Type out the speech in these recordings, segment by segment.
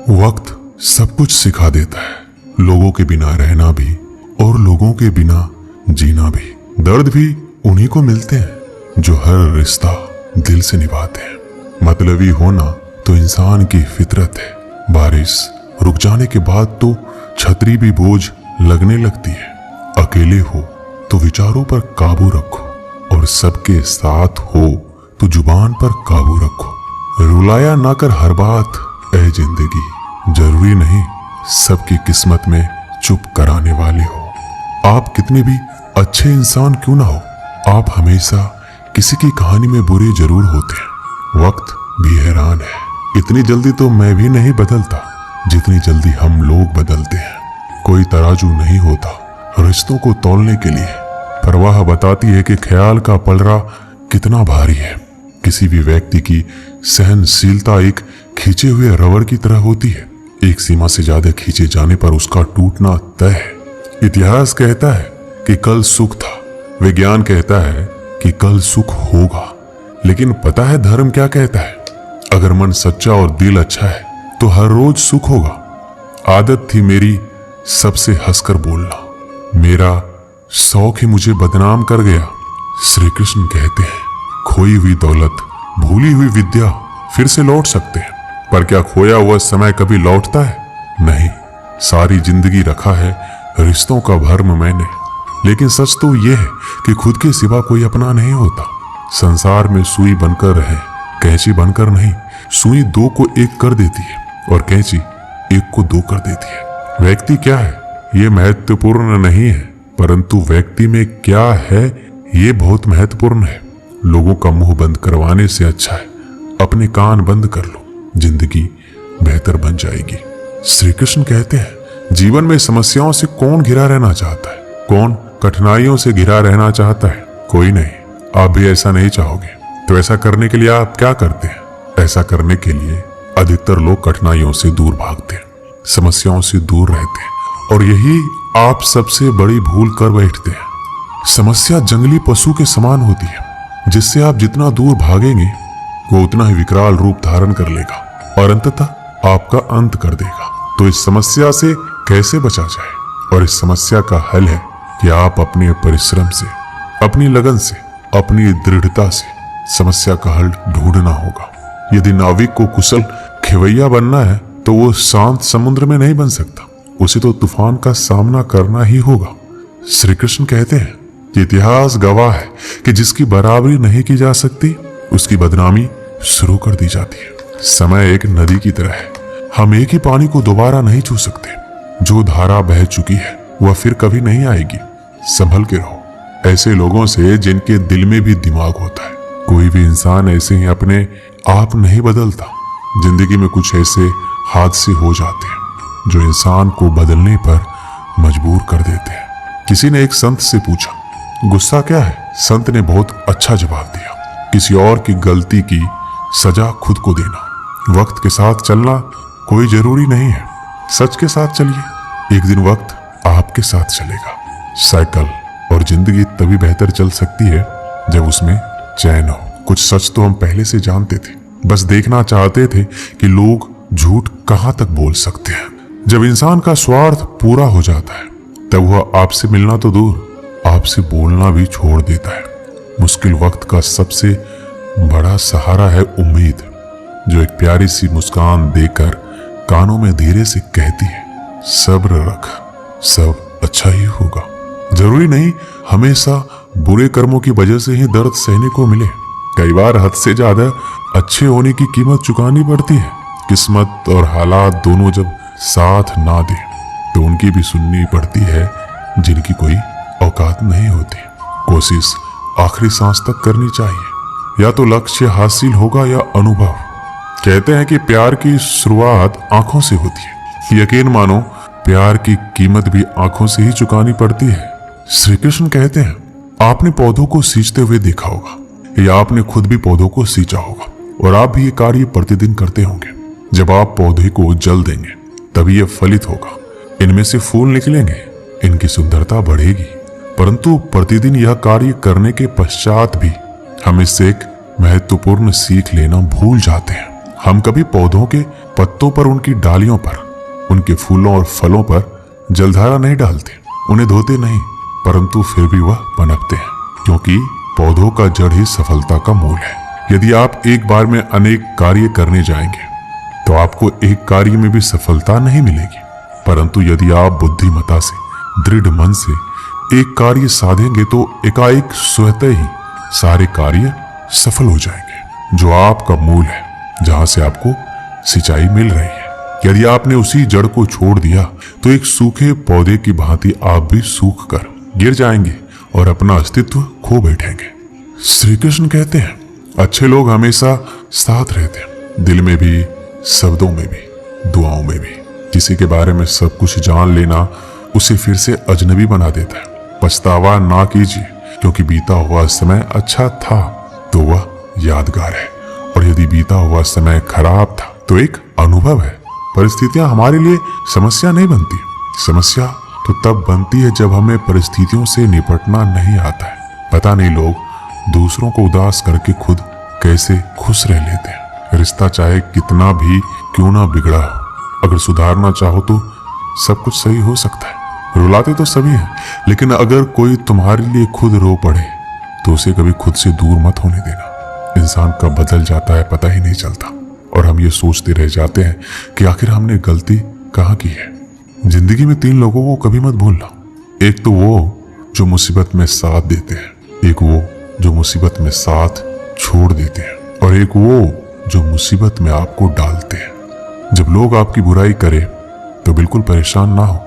वक्त सब कुछ सिखा देता है, लोगों के बिना रहना भी और लोगों के बिना जीना भी। दर्द भी उन्हीं को मिलते हैं जो हर रिश्ता दिल से निभाते हैं। मतलबी होना तो इंसान की फितरत है। बारिश रुक जाने के बाद तो छतरी भी बोझ लगने लगती है। अकेले हो तो विचारों पर काबू रखो और सबके साथ हो तो जुबान पर काबू रखो। रुलाया ना कर हर बात ऐ जिंदगी, जरूरी नहीं सबकी किस्मत में चुप कराने वाले हो। आप कितने भी अच्छे इंसान क्यों ना हो, आप हमेशा किसी की कहानी में बुरे जरूर होते हैं। वक्त भी हैरान है, इतनी जल्दी तो मैं भी नहीं बदलता जितनी जल्दी हम लोग बदलते हैं। कोई तराजू नहीं होता रिश्तों को तौलने के लिए। परवाह बताती है कि ख्याल का पलड़ा कितना भारी है। किसी भी व्यक्ति की सहनशीलता एक खींचे हुए रबड़ की तरह होती है। एक सीमा से ज्यादा खींचे जाने पर उसका टूटना तय है। इतिहास कहता है कि कल सुख था, विज्ञान कहता है कि कल सुख होगा, लेकिन पता है धर्म क्या कहता है? अगर मन सच्चा और दिल अच्छा है तो हर रोज सुख होगा। आदत थी मेरी सबसे हंसकर बोलना, मेरा शौक ही मुझे बदनाम कर गया। श्री कृष्ण कहते हैं खोई हुई दौलत, भूली हुई विद्या फिर से लौट सकते हैं, पर क्या खोया हुआ समय कभी लौटता है? नहीं। सारी जिंदगी रखा है रिश्तों का भर्म मैंने, लेकिन सच तो यह है कि खुद के सिवा कोई अपना नहीं होता। संसार में सुई बनकर रहे, कैंची बनकर नहीं। सुई दो को एक कर देती है और कैंची एक को दो कर देती है। व्यक्ति क्या है ये महत्वपूर्ण नहीं है, परंतु व्यक्ति में क्या है ये बहुत महत्वपूर्ण है। लोगों का मुंह बंद करवाने से अच्छा है अपने कान बंद कर लो, जिंदगी बेहतर बन जाएगी। श्री कृष्ण कहते हैं जीवन में समस्याओं से कौन घिरा रहना चाहता है, कौन कठिनाइयों से घिरा रहना चाहता है? कोई नहीं। आप भी ऐसा नहीं चाहोगे तो ऐसा करने के लिए आप क्या करते हैं? ऐसा करने के लिए अधिकतर लोग कठिनाइयों से दूर भागते हैं, समस्याओं से दूर रहते हैं, और यही आप सबसे बड़ी भूल कर बैठते हैं। समस्या जंगली पशु के समान होती है, जिससे आप जितना दूर भागेंगे वो उतना ही विकराल रूप धारण कर लेगा और अंततः आपका अंत कर देगा। तो इस समस्या से कैसे बचा जाए? और इस समस्या का हल है कि आप अपने परिश्रम से, अपनी लगन से, अपनी दृढ़ता से समस्या का हल ढूंढना होगा। यदि नाविक को कुशल खेवैया बनना है तो वो शांत समुद्र में नहीं बन सकता, उसे तो तूफान का सामना करना ही होगा। श्री कृष्ण कहते हैं कि इतिहास गवाह है कि जिसकी बराबरी नहीं की जा सकती उसकी बदनामी शुरू कर दी जाती है। समय एक नदी की तरह है, हम एक ही पानी को दोबारा नहीं छू सकते। जो धारा बह चुकी है वह फिर कभी नहीं आएगी। संभल के रहो ऐसे लोगों से जिनके दिल में भी दिमाग होता है। कोई भी इंसान ऐसे ही अपने आप नहीं बदलता। जिंदगी में कुछ ऐसे हादसे हो जाते हैं जो इंसान को बदलने पर मजबूर कर देते हैं। किसी ने एक संत से पूछा गुस्सा क्या है? संत ने बहुत अच्छा जवाब दिया, किसी और की गलती की सजा खुद को देना। वक्त के साथ चलना कोई जरूरी नहीं है, सच के साथ चलिए, एक दिन वक्त आपके साथ चलेगा। साइकिल और जिंदगी तभी बेहतर चल सकती है जब उसमें चैन हो। कुछ सच तो हम पहले से जानते थे, बस देखना चाहते थे कि लोग झूठ कहां तक बोल सकते हैं। जब इंसान का स्वार्थ पूरा हो जाता है तब वह आपसे मिलना तो दूर, आपसे बोलना भी छोड़ देता है। मुश्किल वक्त का सबसे बड़ा सहारा है उम्मीद, जो एक प्यारी सी मुस्कान देकर कानों में धीरे से कहती है सब्र रख, सब अच्छा ही होगा। जरूरी नहीं हमेशा बुरे कर्मों की वजह से ही दर्द सहने को मिले। कई बार हद से ज्यादा अच्छे होने की कीमत चुकानी पड़ती है। किस्मत और हालात दोनों जब साथ ना दे तो उनकी भी सुननी पड़ती है जिनकी कोई औकात नहीं होती। कोशिश आखिरी सांस तक करनी चाहिए, या तो लक्ष्य हासिल होगा या अनुभव। कहते हैं कि प्यार की शुरुआत आंखों से होती है। यकीन मानो प्यार की कीमत भी आंखों से ही चुकानी पड़ती है। श्री कृष्ण कहते हैं आपने पौधों को सींचते हुए देखा होगा या आपने खुद भी पौधों को सींचा होगा, और आप भी ये कार्य प्रतिदिन करते होंगे। जब आप पौधे को जल देंगे तभी यह फलित होगा, इनमें से फूल निकलेंगे, इनकी सुंदरता बढ़ेगी। परंतु प्रतिदिन यह कार्य करने के पश्चात भी हम इससे एक महत्वपूर्ण सीख लेना भूल जाते हैं। हम कभी पौधों के पत्तों पर, उनकी डालियों पर, उनके फूलों और फलों पर जलधारा नहीं डालते, उन्हें धोते नहीं, परंतु फिर भी वह पनपते हैं, क्योंकि पौधों का जड़ ही सफलता का मूल है। यदि आप एक बार में अनेक कार्य करने जाएंगे तो आपको एक कार्य में भी सफलता नहीं मिलेगी, परंतु यदि आप बुद्धिमता से, दृढ़ मन से एक कार्य साधेंगे तो एकाएक स्वतः ही सारे कार्य सफल हो जाएंगे, जो आपका मूल है, जहां से आपको सिंचाई मिल रही है। यदि आपने उसी जड़ को छोड़ दिया तो एक सूखे पौधे की भांति आप भी सूख कर गिर जाएंगे और अपना अस्तित्व खो बैठेंगे। श्री कृष्ण कहते हैं, अच्छे लोग हमेशा साथ रहते हैं, दिल में भी, शब्दों में भी, दुआओं में भी। किसी के बारे में सब कुछ जान लेना उसे फिर से अजनबी बना देता है। पछतावा ना कीजिए, क्योंकि बीता हुआ समय अच्छा था तो वह यादगार है, और यदि बीता हुआ समय खराब था तो एक अनुभव है। परिस्थितियां हमारे लिए समस्या नहीं बनती, समस्या तो तब बनती है जब हमें परिस्थितियों से निपटना नहीं आता है। पता नहीं लोग दूसरों को उदास करके खुद कैसे खुश रह लेते हैं। रिश्ता चाहे कितना भी क्यों ना बिगड़ा हो, अगर सुधारना चाहो तो सब कुछ सही हो सकता है। रुलाते तो सभी हैं, लेकिन अगर कोई तुम्हारे लिए खुद रो पड़े तो उसे कभी खुद से दूर मत होने देना। इंसान कब बदल जाता है पता ही नहीं चलता, और हम ये सोचते रह जाते हैं कि आखिर हमने गलती कहाँ की है। जिंदगी में 3 लोगों को कभी मत भूलना। एक तो वो जो मुसीबत में साथ देते हैं, एक वो जो मुसीबत में साथ छोड़ देते हैं, और एक वो जो मुसीबत में आपको डालते हैं। जब लोग आपकी बुराई करें तो बिल्कुल परेशान ना हो,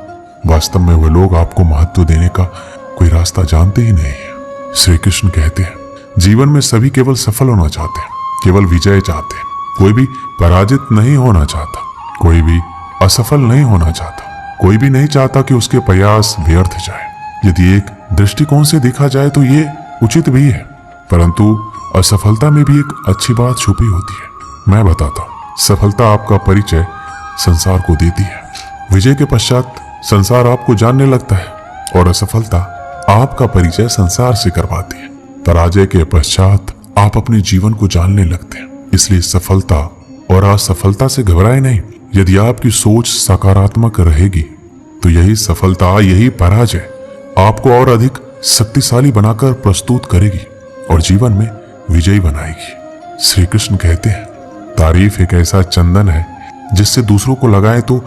वास्तव में वे लोग आपको महत्व देने का कोई रास्ता जानते ही नहीं है। श्री कृष्ण कहते हैं, जीवन में सभी केवल सफल होना चाहते हैं, केवल विजय चाहते हैं। कोई भी पराजित नहीं होना चाहता, कोई भी असफल नहीं होना चाहता, कोई भी नहीं चाहता कि उसके प्रयास व्यर्थ जाए। यदि एक दृष्टिकोण से देखा जाए तो ये उचित भी है, परंतु असफलता में भी एक अच्छी बात छुपी होती है। मैं बताता हूँ, सफलता आपका परिचय संसार को देती है, विजय के पश्चात संसार आपको जानने लगता है, और असफलता आपका परिचय संसार से करवाती है। पराजय के पश्चात आप अपने जीवन को जानने लगते हैं। इसलिए सफलता और असफलता से घबराए नहीं। यदि आपकी सोच सकारात्मक रहेगी तो यही सफलता, यही पराजय आपको और अधिक शक्तिशाली बनाकर प्रस्तुत करेगी और जीवन में विजयी बनाएगी। श्री कृष्ण कहते हैं, तारीफ एक ऐसा चंदन है जिससे दूसरों को लगाए तो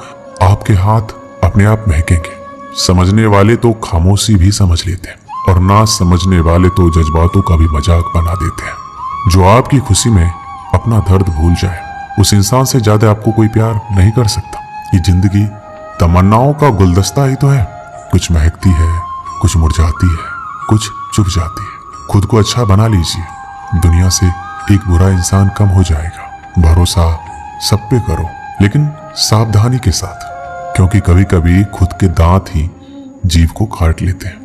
आपके हाथ अपने आप महकेंगे। समझने वाले तो खामोशी भी समझ लेते हैं, और ना समझने वाले तो जज्बातों का भी मजाक बना देते हैं। जो आपकी खुशी में अपना दर्द भूल जाए, उस इंसान से ज्यादा आपको कोई प्यार नहीं कर सकता। ये जिंदगी तमन्नाओं का गुलदस्ता ही तो है, कुछ महकती है, कुछ मुरझाती है, कुछ चुप जाती है। खुद को अच्छा बना लीजिए, दुनिया से एक बुरा इंसान कम हो जाएगा। भरोसा सब पे करो, लेकिन सावधानी के साथ, क्योंकि कभी कभी खुद के दांत ही जीव को काट लेते हैं।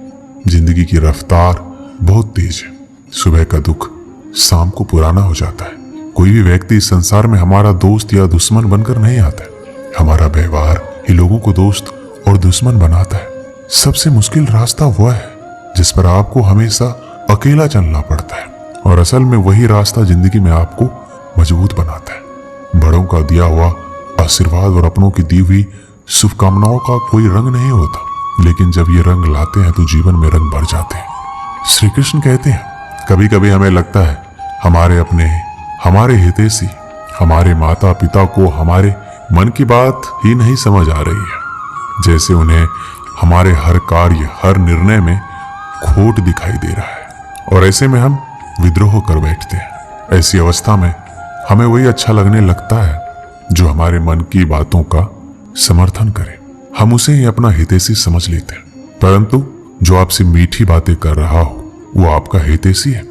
जिंदगी की रफ्तार बहुत तेज है, सुबह का दुख शाम को पुराना हो जाता है। कोई भी व्यक्ति इस संसार में हमारा दोस्त या दुश्मन बनकर नहीं आता है। हमारा व्यवहार ही लोगों को दोस्त और दुश्मन बनाता है। सबसे मुश्किल रास्ता वह है जिस पर आपको हमेशा अकेला चलना पड़ता है, और असल में वही रास्ता जिंदगी में आपको मजबूत बनाता है। बड़ों का दिया हुआ आशीर्वाद और अपनों की दी हुई शुभकामनाओं का कोई रंग नहीं होता, लेकिन जब ये रंग लाते हैं तो जीवन में रंग भर जाते हैं। श्री कृष्ण कहते हैं, कभी कभी हमें लगता है हमारे अपने, हमारे हितैषी, हमारे माता पिता को हमारे मन की बात ही नहीं समझ आ रही है, जैसे उन्हें हमारे हर कार्य, हर निर्णय में खोट दिखाई दे रहा है, और ऐसे में हम विद्रोह कर बैठते हैं। ऐसी अवस्था में हमें वही अच्छा लगने लगता है जो हमारे मन की बातों का समर्थन करे। हम उसे ही अपना हितैषी समझ लेते हैं, परंतु जो आपसे मीठी बातें कर रहा हो वो आपका हितैषी है।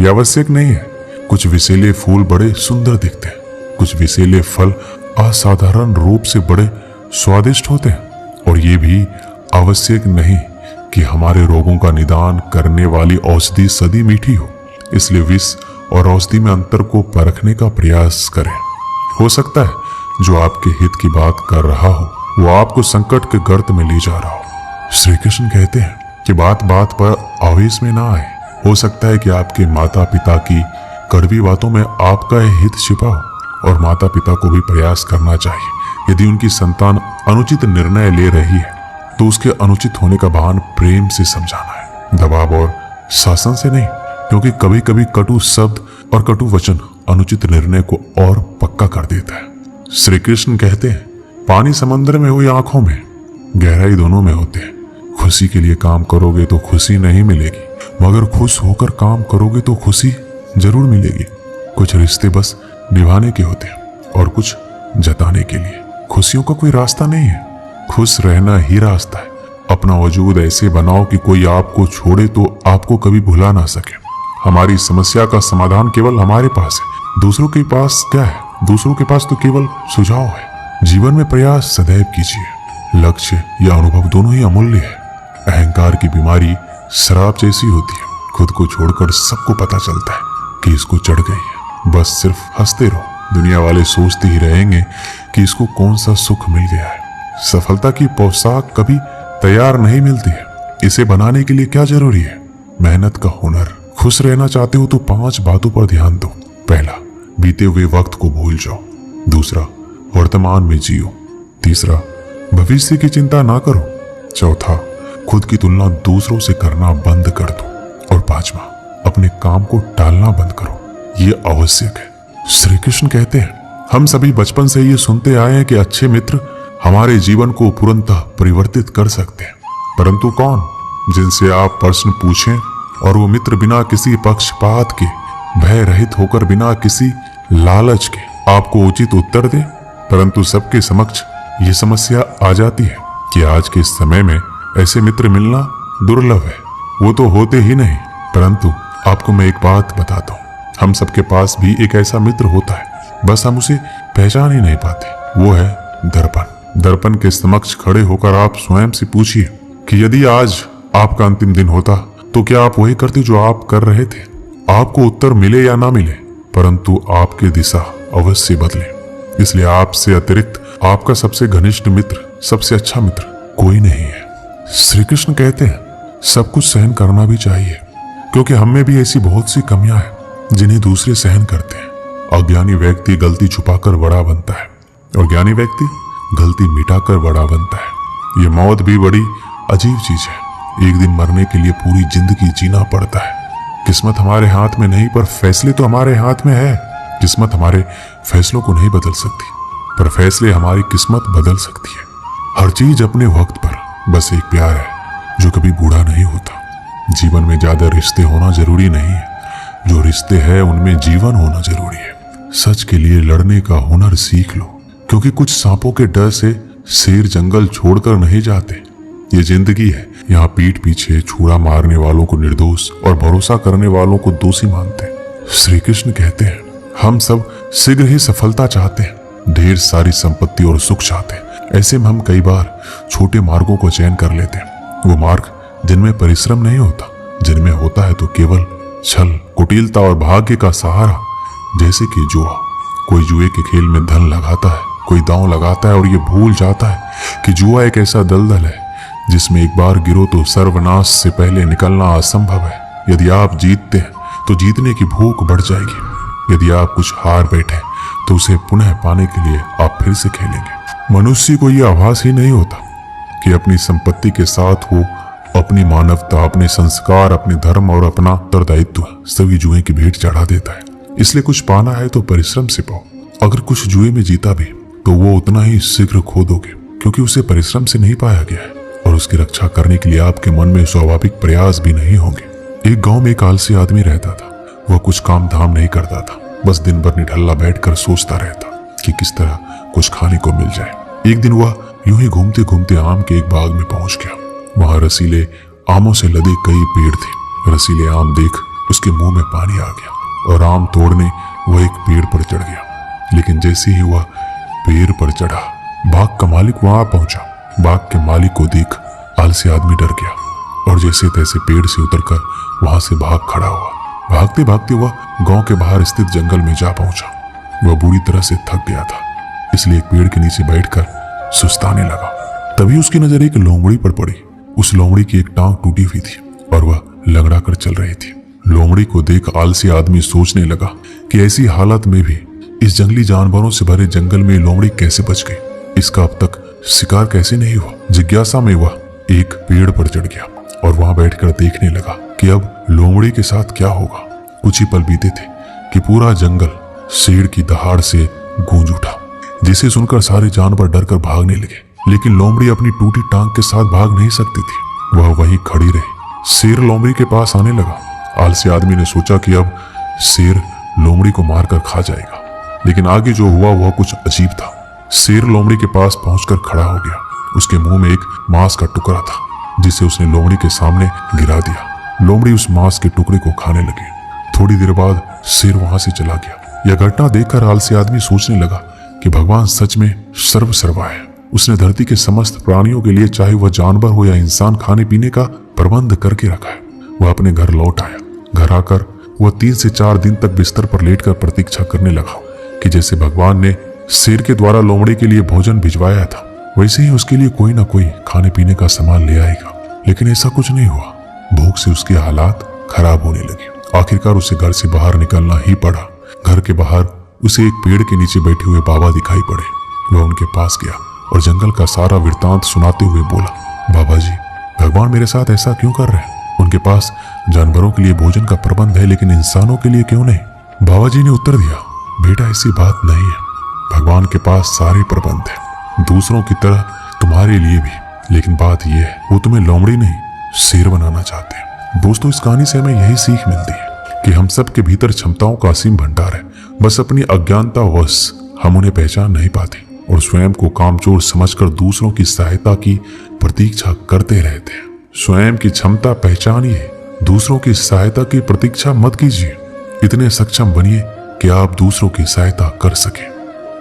यह आवश्यक नहीं है। कुछ विषैले फूल बड़े सुंदर दिखते हैं, कुछ विषैले फल असाधारण रूप से बड़े स्वादिष्ट होते हैं, और ये भी आवश्यक नहीं कि हमारे रोगों का निदान करने वाली औषधि सदी मीठी हो। इसलिए विष और औषधि में अंतर को परखने का प्रयास करें। हो सकता है जो आपके हित की बात कर रहा हो वो आपको संकट के गर्त में ले जा रहा हो। श्री कृष्ण कहते हैं कि बात बात पर आवेश में ना आए। हो सकता है कि आपके माता पिता की कड़वी बातों में आपका हित छिपा हो, और माता पिता को भी प्रयास करना चाहिए। यदि उनकी संतान अनुचित निर्णय ले रही है तो उसके अनुचित होने का भान प्रेम से समझाना है, दबाव और शासन से नहीं, क्योंकि कभी कभी कटु शब्द और कटु वचन अनुचित निर्णय को और पक्का कर देता है। श्री कृष्ण कहते हैं, पानी समंदर में हो या आंखों में, गहराई दोनों में होते हैं। खुशी के लिए काम करोगे तो खुशी नहीं मिलेगी, मगर खुश होकर काम करोगे तो खुशी जरूर मिलेगी। कुछ रिश्ते बस निभाने के होते हैं और कुछ जताने के लिए। खुशियों का कोई रास्ता नहीं है, खुश रहना ही रास्ता है। अपना वजूद ऐसे बनाओ कि कोई आपको छोड़े तो आपको कभी भुला ना सके। हमारी समस्या का समाधान केवल हमारे पास है, दूसरों के पास क्या है? दूसरों के पास तो केवल सुझाव है। जीवन में प्रयास सदैव कीजिए। लक्ष्य या अनुभव दोनों ही अमूल्य है। अहंकार की बीमारी शराब जैसी होती है, खुद को छोड़कर सबको पता चलता है कि इसको चढ़ गई है, बस सिर्फ हंसते रहो। दुनिया वाले सोचते ही रहेंगे कि इसको कौन सा सुख मिल गया है। सफलता की पोशाक कभी तैयार नहीं मिलती है, इसे बनाने के लिए क्या जरूरी है? मेहनत का हुनर। खुश रहना चाहते हो तो 5 बातों पर ध्यान दो। पहला, बीते हुए वक्त को भूल जाओ। दूसरा, वर्तमान में जियो। तीसरा, भविष्य की चिंता ना करो। चौथा, खुद की तुलना दूसरों से करना बंद कर दो। और 5वां, अपने काम को टालना बंद करो। ये आवश्यक है। श्री कृष्ण कहते हैं, हम सभी बचपन से ये सुनते आए हैं कि अच्छे मित्र हमारे जीवन को पूर्णतः परिवर्तित कर सकते हैं, परंतु कौन? जिनसे आप प्रश्न पूछें और वो मित्र बिना किसी पक्षपात के, भय रहित होकर, बिना किसी लालच के आपको उचित उत्तर दे। परंतु सबके समक्ष ये समस्या आ जाती है कि आज के समय में ऐसे मित्र मिलना दुर्लभ है। वो तो होते ही नहीं। परंतु आपको मैं एक बात बताता हूँ, हम सबके पास भी एक ऐसा मित्र होता है, बस हम उसे पहचान ही नहीं पाते। वो है दर्पण। दर्पण के समक्ष खड़े होकर आप स्वयं से पूछिए कि यदि आज आपका अंतिम दिन होता तो क्या आप वही करते जो आप कर रहे थे? आपको उत्तर मिले या ना मिले, परंतु आपकी दिशा अवश्य बदले। इसलिए आपसे अतिरिक्त आपका सबसे घनिष्ठ मित्र, सबसे अच्छा मित्र कोई नहीं है। श्री कृष्ण कहते हैं, सब कुछ सहन करना भी चाहिए, क्योंकि हम में भी ऐसी बहुत सी कमियां हैं जिन्हें दूसरे सहन करते हैं। अज्ञानी व्यक्ति गलती छुपाकर बड़ा बनता है और ज्ञानी व्यक्ति गलती मिटाकर बड़ा बनता है। ये मौत भी बड़ी अजीब चीज है। एक दिन मरने के लिए पूरी जिंदगी जीना पड़ता है। किस्मत हमारे हाथ में नहीं, पर फैसले तो हमारे हाथ में है। किस्मत हमारे फैसलों को नहीं बदल सकती, पर फैसले हमारी किस्मत बदल सकती है। हर चीज अपने वक्त पर। बस एक प्यार है जो कभी बूढ़ा नहीं होता। जीवन में ज्यादा रिश्ते होना जरूरी नहीं है, जो रिश्ते हैं उनमें जीवन होना जरूरी है। सच के लिए लड़ने का हुनर सीख लो, क्योंकि कुछ सांपों के डर से शेर जंगल छोड़कर नहीं जाते। ये जिंदगी है, यहाँ पीठ पीछे छुरा मारने वालों को निर्दोष और भरोसा करने वालों को दोषी मानते हैं। श्री कृष्ण कहते हैं, हम सब शीघ्र ही सफलता चाहते हैं, ढेर सारी संपत्ति और सुख चाहते हैं। ऐसे में हम कई बार छोटे मार्गों को चयन कर लेते हैं, वो मार्ग जिनमें परिश्रम नहीं होता, जिनमें होता है तो केवल छल, कुटिलता और भाग्य का सहारा। जैसे कि जुआ। कोई जुए के खेल में धन लगाता है, कोई दांव लगाता है और ये भूल जाता है कि जुआ एक ऐसा दलदल है जिसमें एक बार गिरो तो सर्वनाश से पहले निकलना असंभव है। यदि आप जीतते हैं तो जीतने की भूख बढ़ जाएगी। यदि आप कुछ हार बैठे तो उसे पुनः पाने के लिए आप फिर से खेलेंगे। मनुष्य को यह आभास ही नहीं होता कि अपनी संपत्ति के साथ वो अपनी मानवता, अपने संस्कार, अपने धर्म और अपना उत्तरदायित्व सभी जुए की भेंट चढ़ा देता है। इसलिए कुछ पाना है तो परिश्रम से पाओ। अगर कुछ जुए में जीता भी तो वो उतना ही शीघ्र खो दोगे, क्योंकि उसे परिश्रम से नहीं पाया गया है और उसकी रक्षा करने के लिए आपके मन में स्वाभाविक प्रयास भी नहीं होंगे। एक गांव में एक आलसी आदमी रहता था। वह कुछ काम धाम नहीं करता था, बस दिन भर निठल्ला बैठकर सोचता रहता कि किस तरह कुछ खाने को मिल जाए। एक दिन वह यूं ही घूमते घूमते आम के एक बाग में पहुंच गया। वहां रसीले आमों से लदे कई पेड़ थे। रसीले आम देख उसके मुंह में पानी आ गया और आम तोड़ने वह एक पेड़ पर चढ़ गया। लेकिन जैसे ही वह पेड़ पर चढ़ा, बाग का मालिक वहां पहुंचा। बाग के मालिक को देख आलसी आदमी डर गया और जैसे तैसे पेड़ से उतरकर वहां से भाग खड़ा हुआ। भागते भागते वह गांव के बाहर स्थित जंगल में जा पहुंचा। वह बुरी तरह से थक गया था, इसलिए एक पेड़ के नीचे बैठकर सुस्ताने लगा। तभी उसकी नजर एक लोमड़ी पर पड़ी। उस लोमड़ी की एक टांग टूटी हुई थी और वह लंगड़ा कर चल रही थी। लोमड़ी को देख आलसी आदमी सोचने लगा कि ऐसी हालत में भी इस जंगली जानवरों से भरे जंगल में लोमड़ी कैसे बच गई, इसका अब तक शिकार कैसे नहीं हुआ। जिज्ञासा में वह एक पेड़ पर चढ़ गया और वहां बैठकर देखने लगा कि अब लोमड़ी के साथ क्या होगा। कुछ ही पल बीते थे कि पूरा जंगल शेर की दहाड़ से गूंज उठा, जिसे सुनकर सारे जानवर डरकर भागने लगे। लेकिन लोमड़ी अपनी टूटी टांग के साथ भाग नहीं सकती थी, वह वहीं खड़ी रही। शेर लोमड़ी के पास आने लगा। आलसी आदमी ने सोचा कि अब शेर लोमड़ी को मारकर खा जाएगा, लेकिन आगे जो हुआ वह कुछ अजीब था। शेर लोमड़ी के पास पहुंचकर खड़ा हो गया। उसके मुंह में एक मांस का टुकड़ा था, जिसे उसने लोमड़ी के सामने गिरा दिया। लोमड़ी उस मांस के टुकड़े को खाने लगी। थोड़ी देर बाद शेर वहां से चला गया। यह घटना देखकर आलसी आदमी सोचने लगा कि भगवान सच में सर्वसर्वा है। उसने धरती के समस्त प्राणियों के लिए, चाहे वह जानवर हो या इंसान, खाने पीने का प्रबंध करके रखा है। वह अपने घर लौट आया। घर आकर वह 3 से 4 दिन तक बिस्तर पर लेटकर प्रतीक्षा करने लगा कि जैसे भगवान ने शेर के द्वारा लोमड़ी के लिए भोजन भिजवाया था, वैसे ही उसके लिए कोई ना कोई खाने पीने का सामान ले आएगा। लेकिन ऐसा कुछ नहीं हुआ। भूख से उसके हालात खराब होने लगे। आखिरकार उसे घर से बाहर निकलना ही पड़ा। घर के बाहर उसे एक पेड़ के नीचे बैठे हुए बाबा दिखाई पड़े। वह उनके पास गया और जंगल का सारा वृत्तांत सुनाते हुए बोला, बाबा जी, भगवान मेरे साथ ऐसा क्यों कर रहे हैं? उनके पास जानवरों के लिए भोजन का प्रबंध है, लेकिन इंसानों के लिए क्यों नहीं? बाबा जी ने उत्तर दिया, बेटा ऐसी बात नहीं है। भगवान के पास सारे प्रबंध है, दूसरों की तरह तुम्हारे लिए भी। लेकिन बात यह है, वो तुम्हें लोमड़ी नहीं शेर बनाना चाहते हैं। दोस्तों, इस कहानी से हमें यही सीख मिलती है कि हम सब के भीतर क्षमताओं का असीम भंडार है, बस अपनी अज्ञानतावश हम उन्हें पहचान नहीं पाते और स्वयं को कामचोर समझकर दूसरों की सहायता की प्रतीक्षा करते रहते हैं। स्वयं की क्षमता पहचानिए, दूसरों की सहायता की प्रतीक्षा मत कीजिए। इतने सक्षम बनिए कि आप दूसरों की सहायता कर सकें।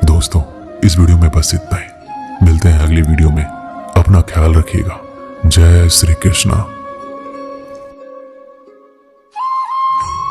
दोस्तों, इस वीडियो में बस इतना ही। मिलते हैं अगली वीडियो में। अपना ख्याल रखिएगा। जय श्री कृष्णा।